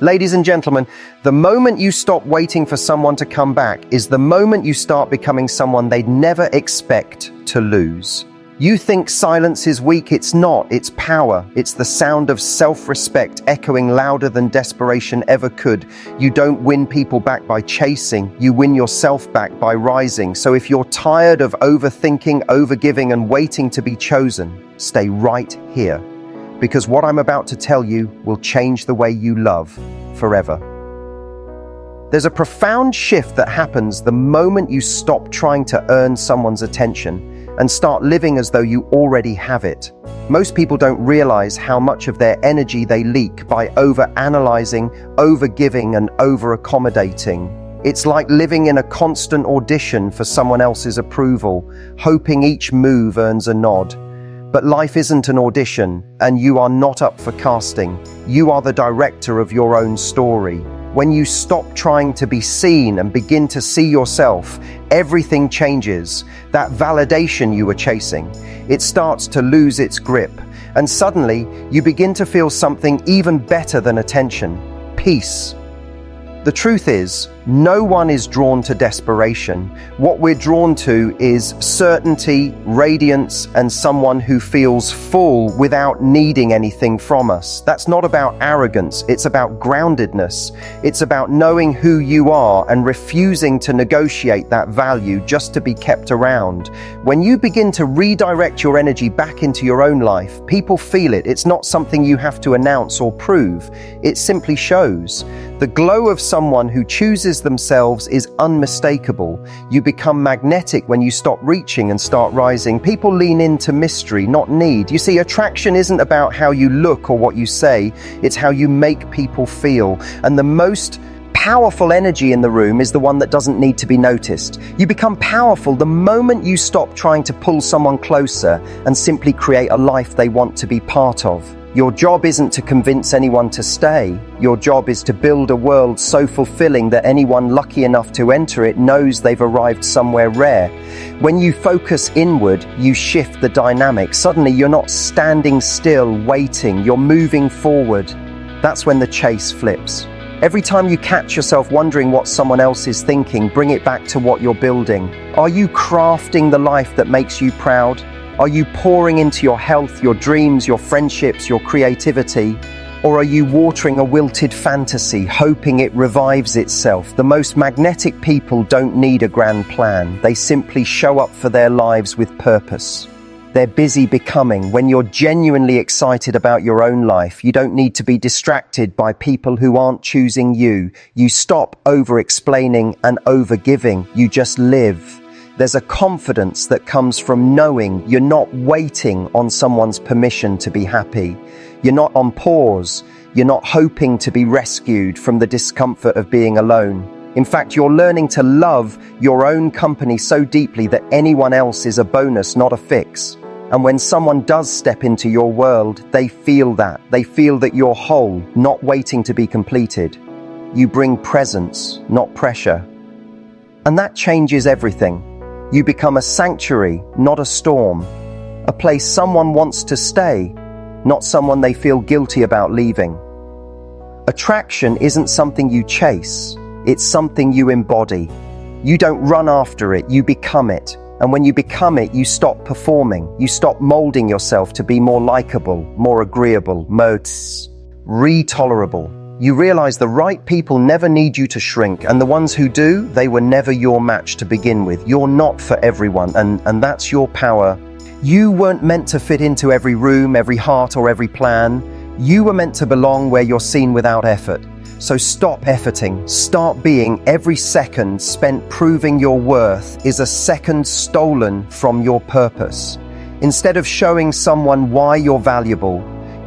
Ladies and gentlemen, the moment you stop waiting for someone to come back is the moment you start becoming someone they'd never expect to lose. You think silence is weak. It's not. It's power. It's the sound of self-respect echoing louder than desperation ever could. You don't win people back by chasing. You win yourself back by rising. So if you're tired of overthinking, overgiving, and waiting to be chosen, stay right here. Because what I'm about to tell you will change the way you love forever. There's a profound shift that happens the moment you stop trying to earn someone's attention and start living as though you already have it. Most people don't realize how much of their energy they leak by over-analyzing, over-giving, and over-accommodating. It's like living in a constant audition for someone else's approval, hoping each move earns a nod. But life isn't an audition, and you are not up for casting. You are the director of your own story. When you stop trying to be seen and begin to see yourself, everything changes. That validation you were chasing, it starts to lose its grip. And suddenly, you begin to feel something even better than attention: peace. The truth is, no one is drawn to desperation. What we're drawn to is certainty, radiance, and someone who feels full without needing anything from us. That's not about arrogance, it's about groundedness. It's about knowing who you are and refusing to negotiate that value just to be kept around. When you begin to redirect your energy back into your own life, people feel it. It's not something you have to announce or prove. It simply shows. The glow of someone who chooses themselves is unmistakable. You become magnetic when you stop reaching and start rising. People lean into mystery, not need. You see, attraction isn't about how you look or what you say, it's how you make people feel. And the most powerful energy in the room is the one that doesn't need to be noticed. You become powerful the moment you stop trying to pull someone closer and simply create a life they want to be part of. Your job isn't to convince anyone to stay. Your job is to build a world so fulfilling that anyone lucky enough to enter it knows they've arrived somewhere rare. When you focus inward, you shift the dynamic. Suddenly, you're not standing still, waiting. You're moving forward. That's when the chase flips. Every time you catch yourself wondering what someone else is thinking, bring it back to what you're building. Are you crafting the life that makes you proud? Are you pouring into your health, your dreams, your friendships, your creativity? Or are you watering a wilted fantasy, hoping it revives itself? The most magnetic people don't need a grand plan. They simply show up for their lives with purpose. They're busy becoming. When you're genuinely excited about your own life, you don't need to be distracted by people who aren't choosing you. You stop over-explaining and over-giving. You just live. There's a confidence that comes from knowing you're not waiting on someone's permission to be happy. You're not on pause. You're not hoping to be rescued from the discomfort of being alone. In fact, you're learning to love your own company so deeply that anyone else is a bonus, not a fix. And when someone does step into your world, they feel that. They feel that you're whole, not waiting to be completed. You bring presence, not pressure. And that changes everything. You become a sanctuary, not a storm. A place someone wants to stay, not someone they feel guilty about leaving. Attraction isn't something you chase, it's something you embody. You don't run after it, you become it. And when you become it, you stop performing. You stop molding yourself to be more likable, more agreeable, more tolerable. You realize the right people never need you to shrink, and the ones who do, they were never your match to begin with. You're not for everyone, and that's your power. You weren't meant to fit into every room, every heart, or every plan. You were meant to belong where you're seen without effort. So stop efforting, start being. Every second spent proving your worth is a second stolen from your purpose. Instead of showing someone why you're valuable,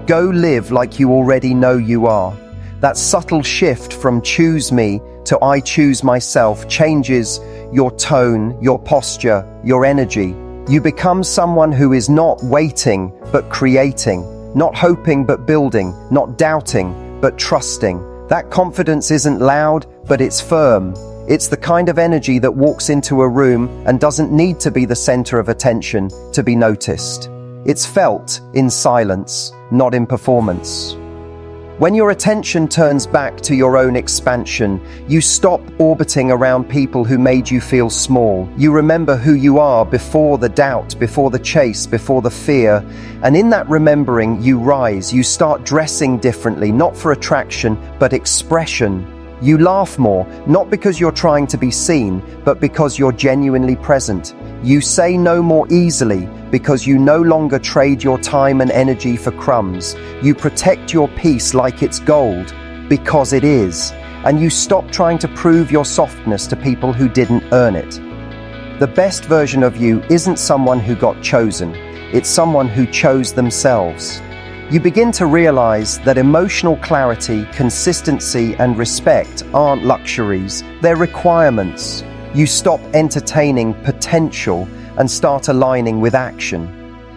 go live like you already know you are. That subtle shift from choose me to I choose myself changes your tone, your posture, your energy. You become someone who is not waiting, but creating, not hoping, but building, not doubting, but trusting. That confidence isn't loud, but it's firm. It's the kind of energy that walks into a room and doesn't need to be the center of attention to be noticed. It's felt in silence, not in performance. When your attention turns back to your own expansion, you stop orbiting around people who made you feel small. You remember who you are before the doubt, before the chase, before the fear. And in that remembering, you rise. You start dressing differently, not for attraction, but expression. You laugh more, not because you're trying to be seen, but because you're genuinely present. You say no more easily because you no longer trade your time and energy for crumbs. You protect your peace like it's gold, because it is. And you stop trying to prove your softness to people who didn't earn it. The best version of you isn't someone who got chosen. It's someone who chose themselves. You begin to realize that emotional clarity, consistency, and respect aren't luxuries, they're requirements. You stop entertaining potential and start aligning with action.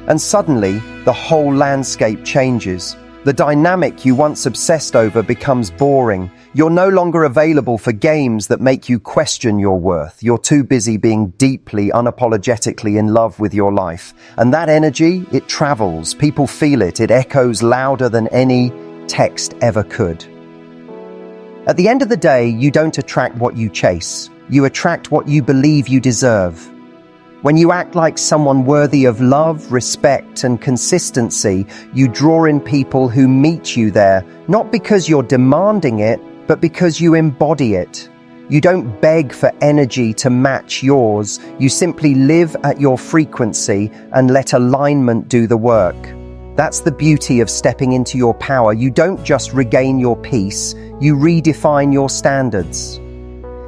And suddenly, the whole landscape changes. The dynamic you once obsessed over becomes boring. You're no longer available for games that make you question your worth. You're too busy being deeply, unapologetically in love with your life. And that energy, it travels. People feel it. It echoes louder than any text ever could. At the end of the day, you don't attract what you chase. You attract what you believe you deserve. When you act like someone worthy of love, respect, and consistency, you draw in people who meet you there, not because you're demanding it, but because you embody it. You don't beg for energy to match yours. You simply live at your frequency and let alignment do the work. That's the beauty of stepping into your power. You don't just regain your peace, you redefine your standards.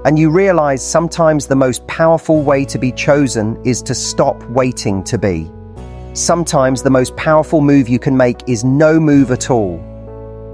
And you realize sometimes the most powerful way to be chosen is to stop waiting to be. Sometimes the most powerful move you can make is no move at all.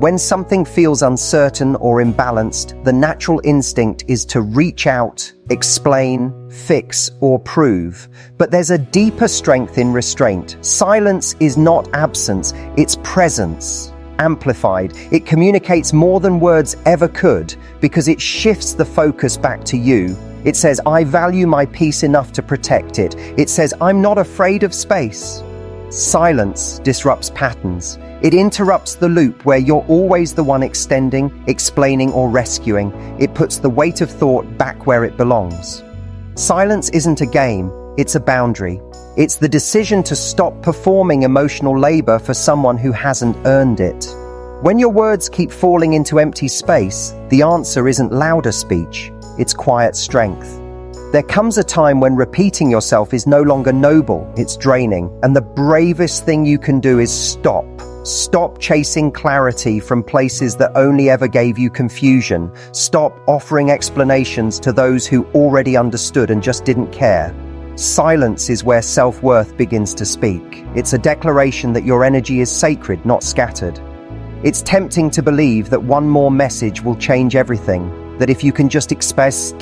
When something feels uncertain or imbalanced, the natural instinct is to reach out, explain, fix, or prove. But there's a deeper strength in restraint. Silence is not absence, it's presence. Amplified. It communicates more than words ever could because it shifts the focus back to you. It says, I value my peace enough to protect it. It says, I'm not afraid of space. Silence disrupts patterns. It interrupts the loop where you're always the one extending, explaining, or rescuing. It puts the weight of thought back where it belongs. Silence isn't a game, it's a boundary. It's the decision to stop performing emotional labor for someone who hasn't earned it. When your words keep falling into empty space, the answer isn't louder speech, it's quiet strength. There comes a time when repeating yourself is no longer noble, it's draining, and the bravest thing you can do is stop. Stop chasing clarity from places that only ever gave you confusion. Stop offering explanations to those who already understood and just didn't care. Silence is where self-worth begins to speak. It's a declaration that your energy is sacred, not scattered. It's tempting to believe that one more message will change everything, that if you can just express,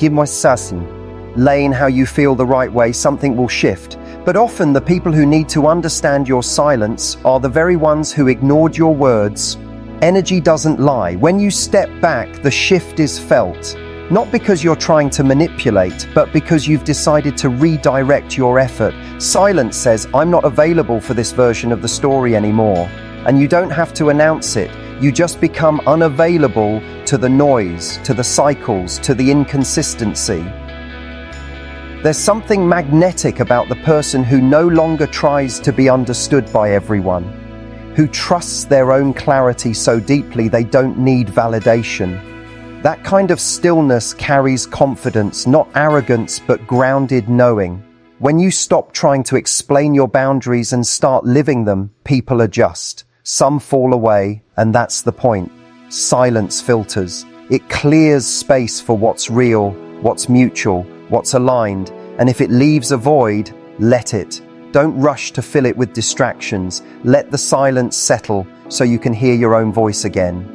laying how you feel the right way, something will shift. But often the people who need to understand your silence are the very ones who ignored your words. Energy doesn't lie. When you step back, the shift is felt. Not because you're trying to manipulate, but because you've decided to redirect your effort. Silence says, I'm not available for this version of the story anymore. And you don't have to announce it. You just become unavailable to the noise, to the cycles, to the inconsistency. There's something magnetic about the person who no longer tries to be understood by everyone, who trusts their own clarity so deeply they don't need validation. That kind of stillness carries confidence, not arrogance, but grounded knowing. When you stop trying to explain your boundaries and start living them, people adjust. Some fall away, and that's the point. Silence filters. It clears space for what's real, what's mutual, what's aligned, and if it leaves a void, let it. Don't rush to fill it with distractions. Let the silence settle so you can hear your own voice again.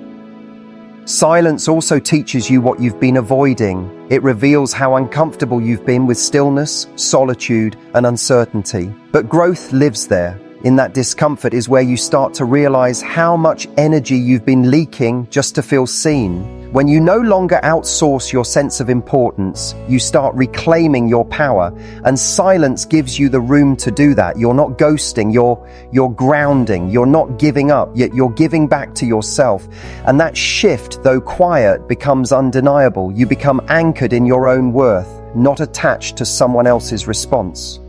Silence also teaches you what you've been avoiding. It reveals how uncomfortable you've been with stillness, solitude, and uncertainty. But growth lives there. In that discomfort is where you start to realize how much energy you've been leaking just to feel seen. When you no longer outsource your sense of importance, you start reclaiming your power, and silence gives you the room to do that. You're not ghosting, you're grounding, you're not giving up, yet you're giving back to yourself. And that shift, though quiet, becomes undeniable. You become anchored in your own worth, not attached to someone else's response.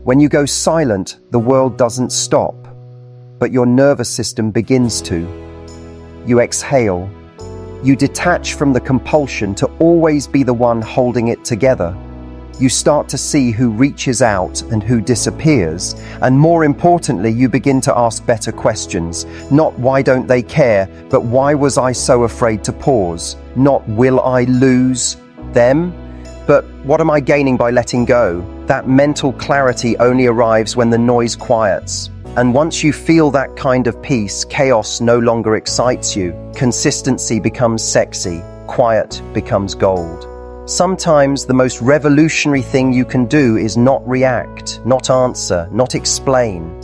When you go silent, the world doesn't stop, but your nervous system begins to. You exhale. You detach from the compulsion to always be the one holding it together. You start to see who reaches out and who disappears, and more importantly, you begin to ask better questions. Not why don't they care, but why was I so afraid to pause? Not will I lose them, but what am I gaining by letting go? That mental clarity only arrives when the noise quiets. And once you feel that kind of peace, chaos no longer excites you. Consistency becomes sexy. Quiet becomes gold. Sometimes the most revolutionary thing you can do is not react, not answer, not explain.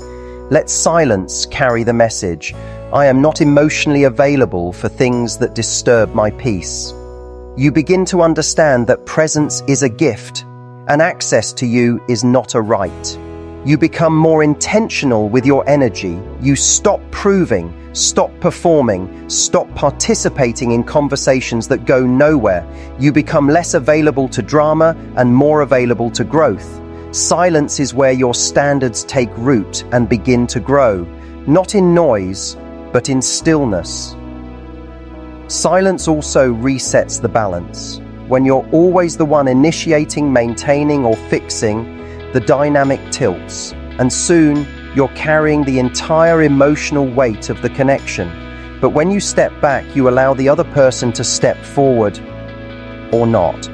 Let silence carry the message. I am not emotionally available for things that disturb my peace. You begin to understand that presence is a gift, and access to you is not a right. You become more intentional with your energy. You stop proving, stop performing, stop participating in conversations that go nowhere. You become less available to drama and more available to growth. Silence is where your standards take root and begin to grow, not in noise, but in stillness. Silence also resets the balance. When you're always the one initiating, maintaining, or fixing, the dynamic tilts, and soon you're carrying the entire emotional weight of the connection. But when you step back, you allow the other person to step forward or not.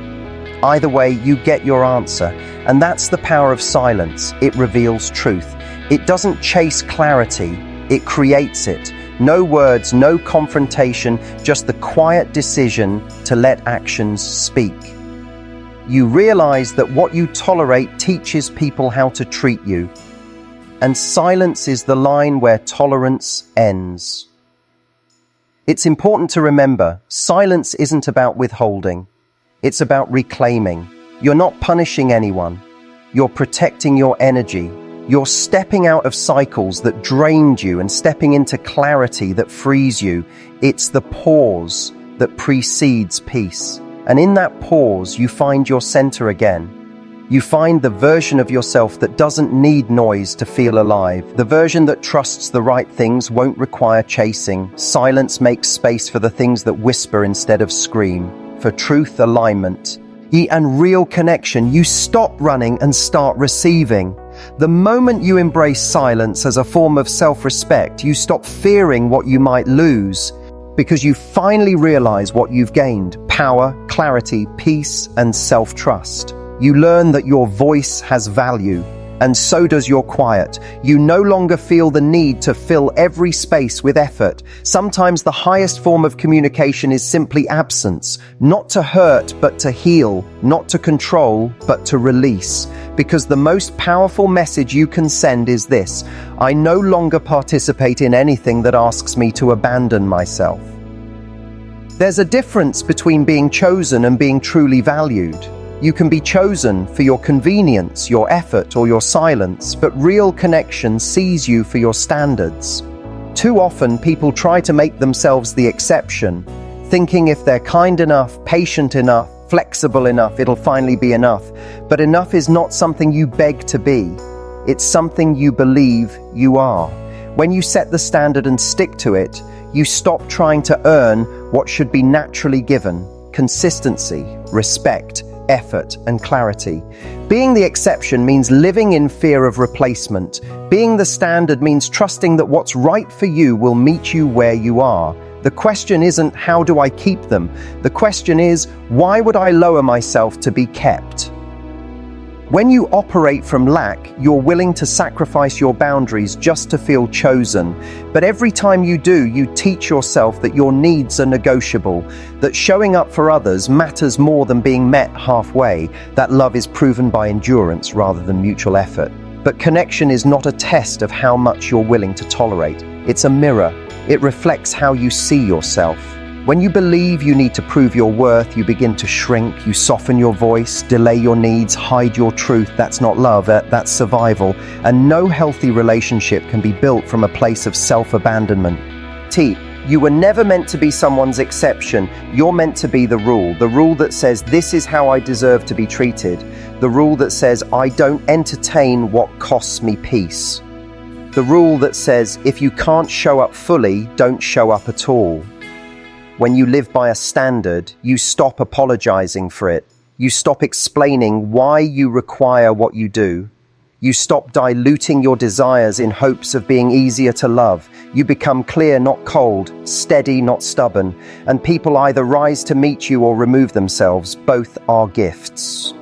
Either way, you get your answer, and that's the power of silence. It reveals truth. It doesn't chase clarity, it creates it. No words, no confrontation, just the quiet decision to let actions speak. You realize that what you tolerate teaches people how to treat you, and silence is the line where tolerance ends. It's important to remember, silence isn't about withholding. It's about reclaiming. You're not punishing anyone. You're protecting your energy. You're stepping out of cycles that drained you and stepping into clarity that frees you. It's the pause that precedes peace. And in that pause, you find your center again. You find the version of yourself that doesn't need noise to feel alive. The version that trusts the right things, won't require chasing. Silence makes space for the things that whisper instead of scream. For truth, alignment, and real connection. You stop running and start receiving. The moment you embrace silence as a form of self-respect, you stop fearing what you might lose, because you finally realize what you've gained: power, clarity, peace, and self-trust. You learn that your voice has value, and so does your quiet. You no longer feel the need to fill every space with effort. Sometimes the highest form of communication is simply absence, not to hurt, but to heal, not to control, but to release. Because the most powerful message you can send is this: I no longer participate in anything that asks me to abandon myself. There's a difference between being chosen and being truly valued. You can be chosen for your convenience, your effort, or your silence, but real connection sees you for your standards. Too often, people try to make themselves the exception, thinking if they're kind enough, patient enough, flexible enough, it'll finally be enough. But enough is not something you beg to be. It's something you believe you are. When you set the standard and stick to it, you stop trying to earn what should be naturally given: consistency, respect, effort, and clarity. Being the exception means living in fear of replacement. Being the standard means trusting that what's right for you will meet you where you are. The question isn't, how do I keep them? The question is, why would I lower myself to be kept? When you operate from lack, you're willing to sacrifice your boundaries just to feel chosen. But every time you do, you teach yourself that your needs are negotiable, that showing up for others matters more than being met halfway, that love is proven by endurance rather than mutual effort. But connection is not a test of how much you're willing to tolerate. It's a mirror. It reflects how you see yourself. When you believe you need to prove your worth, you begin to shrink, you soften your voice, delay your needs, hide your truth. That's not love, that's survival. And no healthy relationship can be built from a place of self-abandonment. You were never meant to be someone's exception. You're meant to be the rule that says this is how I deserve to be treated, the rule that says I don't entertain what costs me peace, the rule that says if you can't show up fully, don't show up at all. When you live by a standard, you stop apologizing for it. You stop explaining why you require what you do. You stop diluting your desires in hopes of being easier to love. You become clear, not cold, steady, not stubborn, and people either rise to meet you or remove themselves. Both are gifts.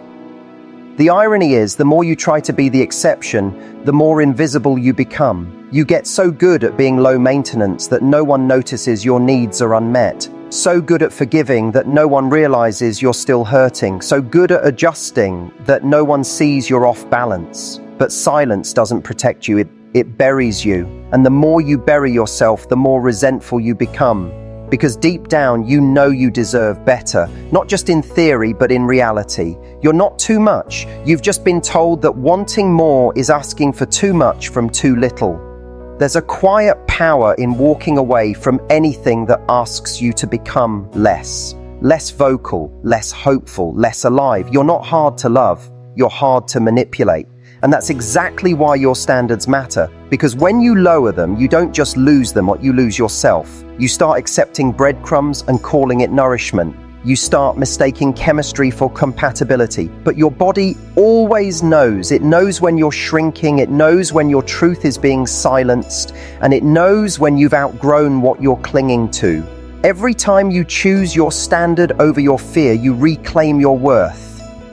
The irony is, the more you try to be the exception, the more invisible you become. You get so good at being low maintenance that no one notices your needs are unmet. So good at forgiving that no one realizes you're still hurting. So good at adjusting that no one sees you're off balance. But silence doesn't protect you, it buries you. And the more you bury yourself, the more resentful you become. Because deep down, you know you deserve better. Not just in theory, but in reality. You're not too much. You've just been told that wanting more is asking for too much from too little. There's a quiet power in walking away from anything that asks you to become less. Less vocal, less hopeful, less alive. You're not hard to love. You're hard to manipulate. And that's exactly why your standards matter. Because when you lower them, you don't just lose them, you lose yourself. You start accepting breadcrumbs and calling it nourishment. You start mistaking chemistry for compatibility. But your body always knows. It knows when you're shrinking, it knows when your truth is being silenced, and it knows when you've outgrown what you're clinging to. Every time you choose your standard over your fear, you reclaim your worth.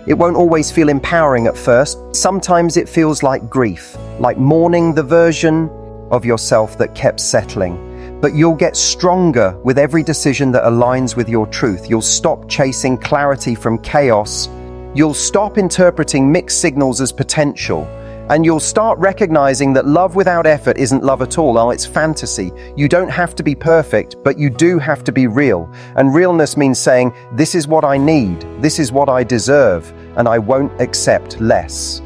It won't always feel empowering at first. Sometimes it feels like grief, like mourning the version of yourself that kept settling. But you'll get stronger with every decision that aligns with your truth. You'll stop chasing clarity from chaos. You'll stop interpreting mixed signals as potential. And you'll start recognizing that love without effort isn't love at all. Oh, it's fantasy. You don't have to be perfect, but you do have to be real. And realness means saying, this is what I need, this is what I deserve, and I won't accept less.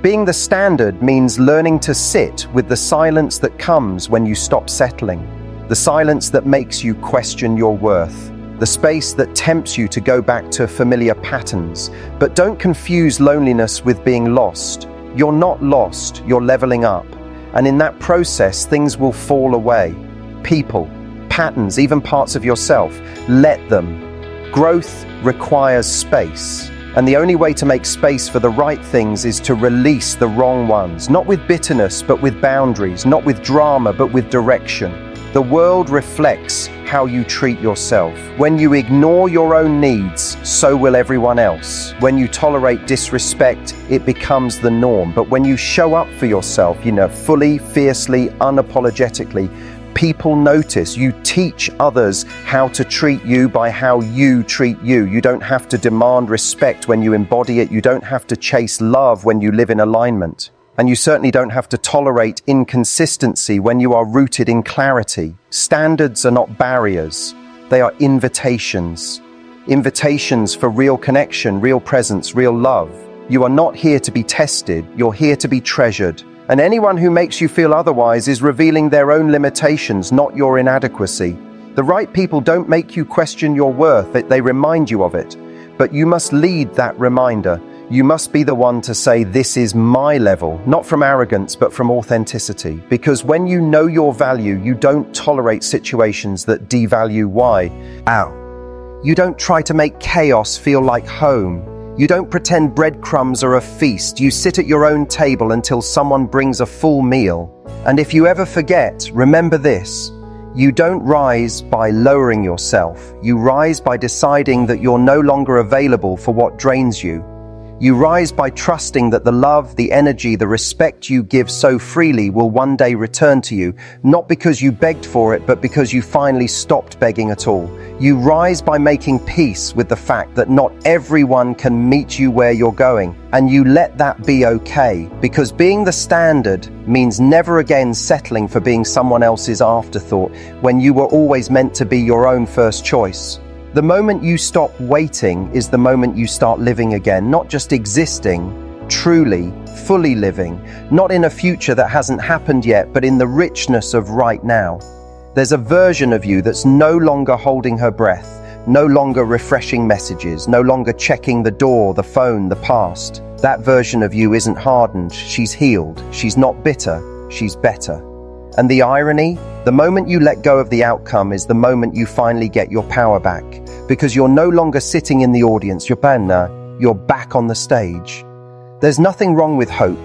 Being the standard means learning to sit with the silence that comes when you stop settling. The silence that makes you question your worth. The space that tempts you to go back to familiar patterns. But don't confuse loneliness with being lost. You're not lost, you're leveling up. And in that process, things will fall away. People, patterns, even parts of yourself. Let them. Growth requires space. And the only way to make space for the right things is to release the wrong ones. Not with bitterness, but with boundaries. Not with drama, but with direction. The world reflects how you treat yourself. When you ignore your own needs, so will everyone else. When you tolerate disrespect, it becomes the norm. But when you show up for yourself, fully, fiercely, unapologetically, people notice. You teach others how to treat you by how you treat you. You don't have to demand respect when you embody it. You don't have to chase love when you live in alignment. And you certainly don't have to tolerate inconsistency when you are rooted in clarity. Standards are not barriers. They are invitations. Invitations for real connection, real presence, real love. You are not here to be tested. You're here to be treasured. And anyone who makes you feel otherwise is revealing their own limitations, not your inadequacy. The right people don't make you question your worth. They remind you of it. But you must lead that reminder. You must be the one to say, this is my level, not from arrogance, but from authenticity. Because when you know your value, you don't tolerate situations that devalue why. You don't try to make chaos feel like home. You don't pretend breadcrumbs are a feast. You sit at your own table until someone brings a full meal. And if you ever forget, remember this. You don't rise by lowering yourself. You rise by deciding that you're no longer available for what drains you. You rise by trusting that the love, the energy, the respect you give so freely will one day return to you, not because you begged for it, but because you finally stopped begging at all. You rise by making peace with the fact that not everyone can meet you where you're going, and you let that be okay, because being the standard means never again settling for being someone else's afterthought when you were always meant to be your own first choice. The moment you stop waiting is the moment you start living again, not just existing, truly, fully living, not in a future that hasn't happened yet, but in the richness of right now. There's a version of you that's no longer holding her breath, no longer refreshing messages, no longer checking the door, the phone, the past. That version of you isn't hardened, she's healed, she's not bitter, she's better. And the irony? The moment you let go of the outcome is the moment you finally get your power back, because you're no longer sitting in the audience, you're back on the stage. There's nothing wrong with hope,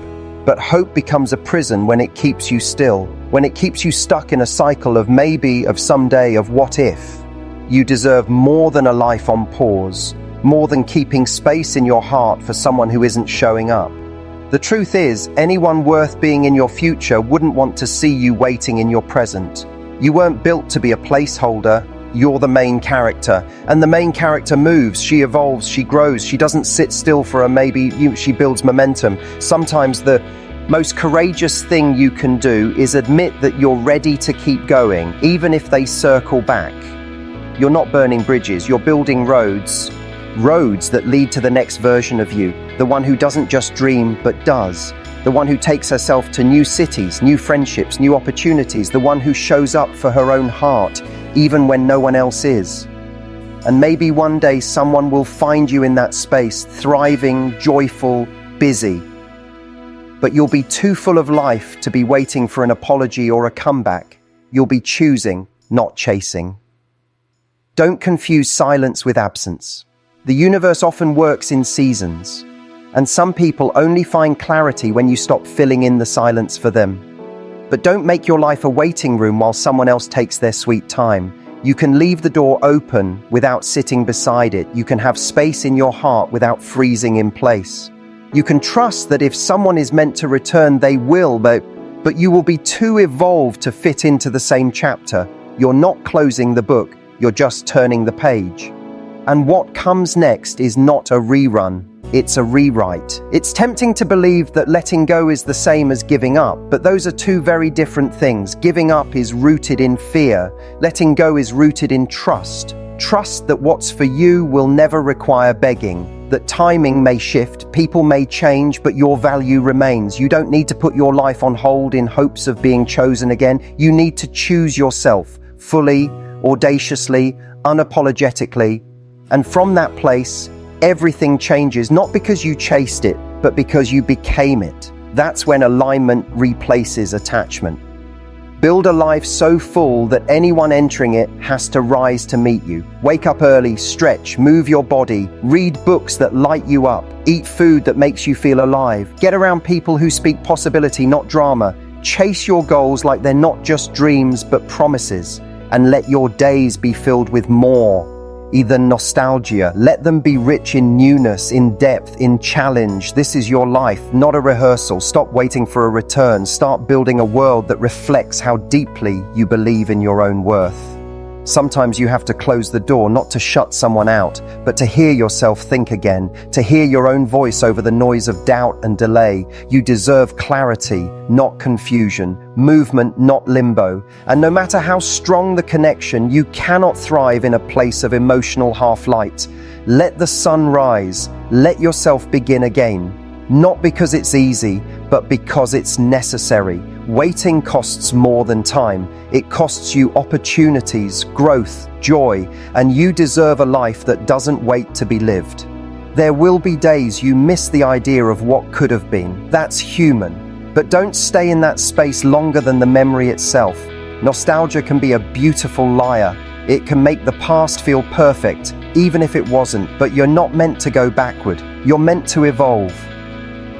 but hope becomes a prison when it keeps you still, when it keeps you stuck in a cycle of maybe, of someday, of what if. You deserve more than a life on pause, more than keeping space in your heart for someone who isn't showing up. The truth is, anyone worth being in your future wouldn't want to see you waiting in your present. You weren't built to be a placeholder. You're the main character, and the main character moves, she evolves, she grows, she doesn't sit still for a maybe, she builds momentum. Sometimes the most courageous thing you can do is admit that you're ready to keep going, even if they circle back. You're not burning bridges, you're building roads that lead to the next version of you, the one who doesn't just dream, but does. The one who takes herself to new cities, new friendships, new opportunities, the one who shows up for her own heart, even when no one else is. And maybe one day someone will find you in that space, thriving, joyful, busy. But you'll be too full of life to be waiting for an apology or a comeback. You'll be choosing, not chasing. Don't confuse silence with absence. The universe often works in seasons, and some people only find clarity when you stop filling in the silence for them. But don't make your life a waiting room while someone else takes their sweet time. You can leave the door open without sitting beside it. You can have space in your heart without freezing in place. You can trust that if someone is meant to return, they will, but you will be too evolved to fit into the same chapter. You're not closing the book, you're just turning the page. And what comes next is not a rerun, it's a rewrite. It's tempting to believe that letting go is the same as giving up, but those are two very different things. Giving up is rooted in fear. Letting go is rooted in trust. Trust that what's for you will never require begging, that timing may shift, people may change, but your value remains. You don't need to put your life on hold in hopes of being chosen again. You need to choose yourself, fully, audaciously, unapologetically. And from that place, everything changes, not because you chased it, but because you became it. That's when alignment replaces attachment. Build a life so full that anyone entering it has to rise to meet you. Wake up early, stretch, move your body, read books that light you up, eat food that makes you feel alive, get around people who speak possibility, not drama. Chase your goals like they're not just dreams, but promises, and let your days be filled with more. Either nostalgia, let them be rich in newness, in depth, in challenge. This is your life, not a rehearsal. Stop waiting for a return. Start building a world that reflects how deeply you believe in your own worth. Sometimes you have to close the door, not to shut someone out, but to hear yourself think again, to hear your own voice over the noise of doubt and delay. You deserve clarity, not confusion, movement, not limbo. And no matter how strong the connection, you cannot thrive in a place of emotional half-light. Let the sun rise. Let yourself begin again. Not because it's easy, but because it's necessary. Waiting costs more than time. It costs you opportunities, growth, joy, and you deserve a life that doesn't wait to be lived. There will be days you miss the idea of what could have been. That's human. But don't stay in that space longer than the memory itself. Nostalgia can be a beautiful liar. It can make the past feel perfect, even if it wasn't. But you're not meant to go backward. You're meant to evolve.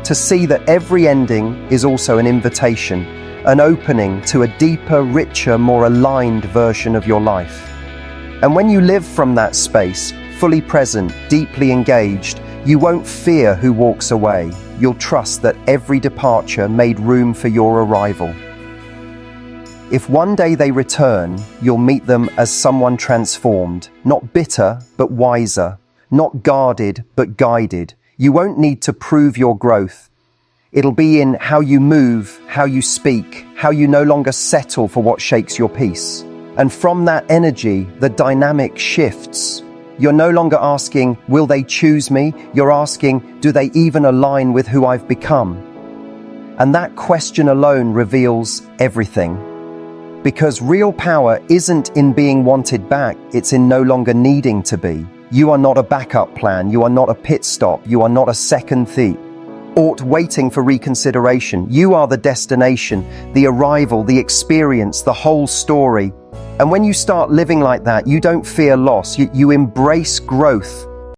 To see that every ending is also an invitation, an opening to a deeper, richer, more aligned version of your life. And when you live from that space, fully present, deeply engaged, You won't fear who walks away. You'll trust that every departure made room for your arrival. If one day they return, you'll meet them as someone transformed, not bitter, but wiser, not guarded, but guided. You won't need to prove your growth. It'll be in how you move, how you speak, how you no longer settle for what shakes your peace. And from that energy, the dynamic shifts. You're no longer asking, will they choose me? You're asking, do they even align with who I've become? And that question alone reveals everything. Because real power isn't in being wanted back, it's in no longer needing to be. You are not a backup plan, you are not a pit stop, you are not a second thought waiting for reconsideration. You are the destination, the arrival, the experience, the whole story. And when you start living like that, you don't fear loss, you embrace growth.